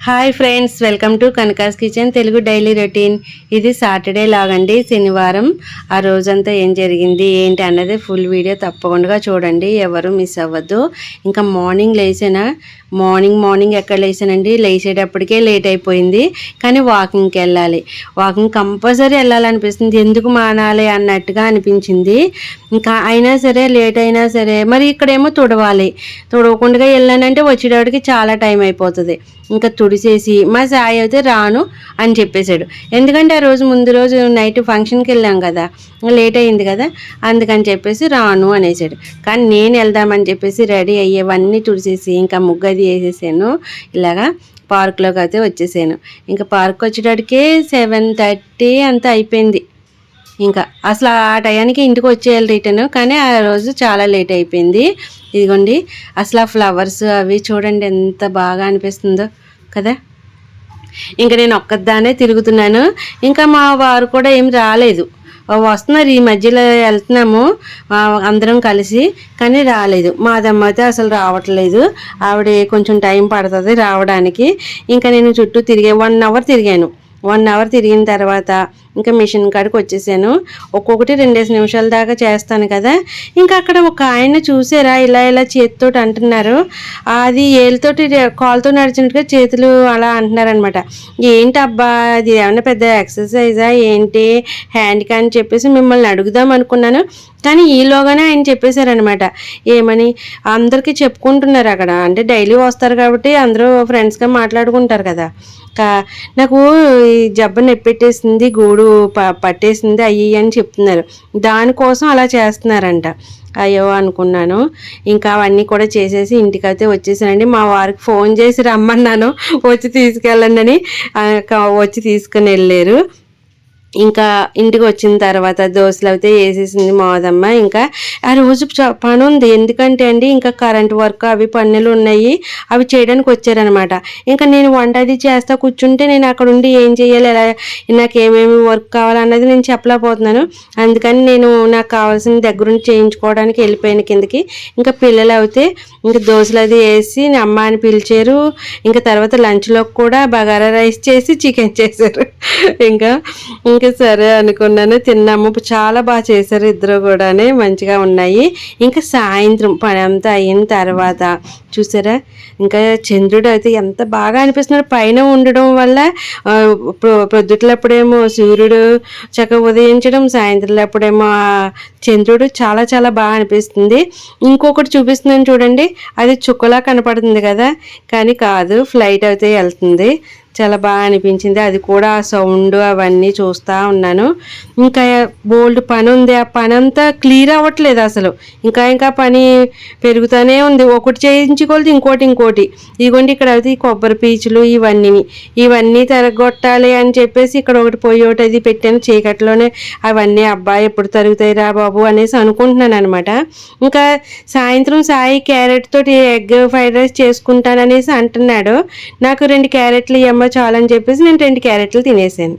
Hi friends, welcome to Kanaka's kitchen Telugu daily routine. ఇది Saturday లాగండి, శనివారం. ఆ రోజంతా ఏం జరిగింది ఏంటి అన్నది ఫుల్ వీడియో తప్పకుండా చూడండి, ఎవరు మిస్ అవ్వద్దు. ఇంకా మార్నింగ్ ఎక్కడ లేచానండి, లేచేటప్పటికే లేట్ అయిపోయింది. కానీ వాకింగ్కి వెళ్ళాలి, వాకింగ్ కంపల్సరీ వెళ్ళాలనిపిస్తుంది, ఎందుకు మానాలి అన్నట్టుగా అనిపించింది. ఇంకా అయినా సరే లేట్ అయినా సరే మరి ఇక్కడేమో తుడవకుండా వెళ్ళానంటే వచ్చేటప్పటికి చాలా టైం అయిపోతుంది. ఇంకా తుడిసేసి మా సాయి అయితే రాను అని చెప్పేశాడు. ఎందుకంటే ఆ రోజు ముందు రోజు నైట్ ఫంక్షన్కి వెళ్ళాం కదా, లేట్ అయింది కదా, అందుకని చెప్పేసి రాను అనేసాడు. కానీ నేను వెళ్దామని చెప్పేసి రెడీ అయ్యేవన్నీ తుడిసేసి ఇంకా ముగ్గది వేసేసాను. ఇలాగా పార్క్లోకి అయితే వచ్చేసాను. ఇంకా పార్క్ వచ్చేటప్పటికే 7:30 అంతా అయిపోయింది. ఇంకా అసలు ఆ టయానికి ఇంటికి వచ్చేయాలి రిటర్న్, కానీ ఆ రోజు చాలా లేట్ అయిపోయింది. ఇదిగోండి అసలు ఆ ఫ్లవర్స్ అవి చూడండి ఎంత బాగా అనిపిస్తుందో కదా. ఇంకా నేను ఒక్కదానే తిరుగుతున్నాను, ఇంకా మా వారు కూడా ఏం రాలేదు. వస్తున్నారు, ఈ మధ్యలో వెళ్తున్నాము అందరం కలిసి, కానీ రాలేదు. మాదమ్మ అయితే అసలు రావట్లేదు, ఆవిడ కొంచెం టైం పడుతుంది రావడానికి. ఇంకా నేను చుట్టూ 1 అవర్ తిరిగాను. 1 అవర్ తిరిగిన తర్వాత ఇంకా మిషన్ కాడికి వచ్చేసాను. ఒక్కొక్కటి 2 నిమిషాల దాకా చేస్తాను కదా. ఇంకా అక్కడ ఒక ఆయన చూసారా, ఇలా చేతితో అంటున్నారు, అది ఏళ్ళతోటి కాలుతో నడిచినట్టుగా చేతులు అలా అంటున్నారనమాట. ఏంటి అబ్బా, అది ఏమన్నా పెద్ద ఎక్సర్సైజా ఏంటి హ్యాండ్కి అని చెప్పేసి మిమ్మల్ని అడుగుదాం అనుకున్నాను. కానీ ఈలోగానే ఆయన చెప్పేశారనమాట. ఏమని అందరికీ చెప్పుకుంటున్నారు అక్కడ, అంటే డైలీ వస్తారు కాబట్టి అందరూ ఫ్రెండ్స్గా మాట్లాడుకుంటారు కదా. నాకు ఈ జబ్బ నొప్పెట్టేసింది, గూడు పట్టేసింది అయ్యి అని చెప్తున్నారు. దానికోసం అలా చేస్తున్నారంట. అయ్యో అనుకున్నాను. ఇంకా అవన్నీ కూడా చేసేసి ఇంటికైతే వచ్చేసానండి. మా వారికి ఫోన్ చేసి రమ్మన్నాను, వచ్చి తీసుకెళ్ళండి అని. వచ్చి తీసుకుని వెళ్ళారు. ఇంకా ఇంటికి వచ్చిన తర్వాత దోశలు అయితే వేసేసింది మాదమ్మ. ఇంకా ఆ రోజు పని ఉంది, ఎందుకంటే అండి ఇంకా కరెంట్ వర్క్ అవి పనులు ఉన్నాయి, అవి చేయడానికి వచ్చారనమాట. ఇంకా నేను వంట అది చేస్తా కూర్చుంటే నేను అక్కడ ఉండి ఏం చేయాలి, ఎలా నాకు ఏమేమి వర్క్ కావాలన్నది నేను చెప్పలేకపోతున్నాను. అందుకని నేను నాకు కావాల్సిన దగ్గరుండి చేయించుకోవడానికి వెళ్ళిపోయాను కిందకి. ఇంకా పిల్లలు అయితే ఇంకా దోశలు అది వేసి అమ్మ అని పిలిచారు. ఇంకా తర్వాత లంచ్లోకి కూడా బగారా రైస్ చేసి చికెన్ చేశారు. ఇంకా సరే అనుకున్నాను, తిన్నాము. చాలా బాగా చేశారు ఇద్దరు కూడా, మంచిగా ఉన్నాయి. ఇంకా సాయంత్రం పని అంతా అయిన తర్వాత చూసారా, ఇంకా చంద్రుడు అయితే ఎంత బాగా అనిపిస్తున్నాడు పైన ఉండడం వల్ల. పొద్దుట్లప్పుడేమో సూర్యుడు చక్కగా ఉదయించడం, సాయంత్రంలోప్పుడేమో చంద్రుడు చాలా చాలా బాగా అనిపిస్తుంది. ఇంకొకటి చూపిస్తున్నాను చూడండి, అది చుక్కలా కనపడుతుంది కదా, కానీ కాదు, ఫ్లైట్ అయితే వెళ్తుంది. చాలా బాగా అనిపించింది. అది కూడా ఆ సౌండ్ అవన్నీ చూస్తూ ఉన్నాను. ఇంకా బోల్డ్ పని ఉంది, ఆ పని అంతా క్లియర్ అవ్వట్లేదు అసలు. ఇంకా పని పెరుగుతూనే ఉంది, ఒకటి చేయించుకోలేదు ఇంకోటి. ఇదిగోండి ఇక్కడ అయితే కొబ్బరి పీచులు ఇవన్నీ తరగొట్టాలి అని చెప్పేసి ఇక్కడ ఒకటి పొయ్యి ఒకటి అది పెట్టాను చీకట్లోనే. అవన్నీ అబ్బాయి ఎప్పుడు తరుగుతాయిరా బాబు అనేసి అనుకుంటున్నాను అనమాట. ఇంకా సాయంత్రం సాయి క్యారెట్ తోటి ఎగ్ ఫ్రైడ్ రైస్ చేసుకుంటాననేసి అంటున్నాడు. నాకు 2 క్యారెట్లు ఇవ్వమ్మ చాలని చెప్పేసి నేను 2 క్యారెట్లు తినేసాను.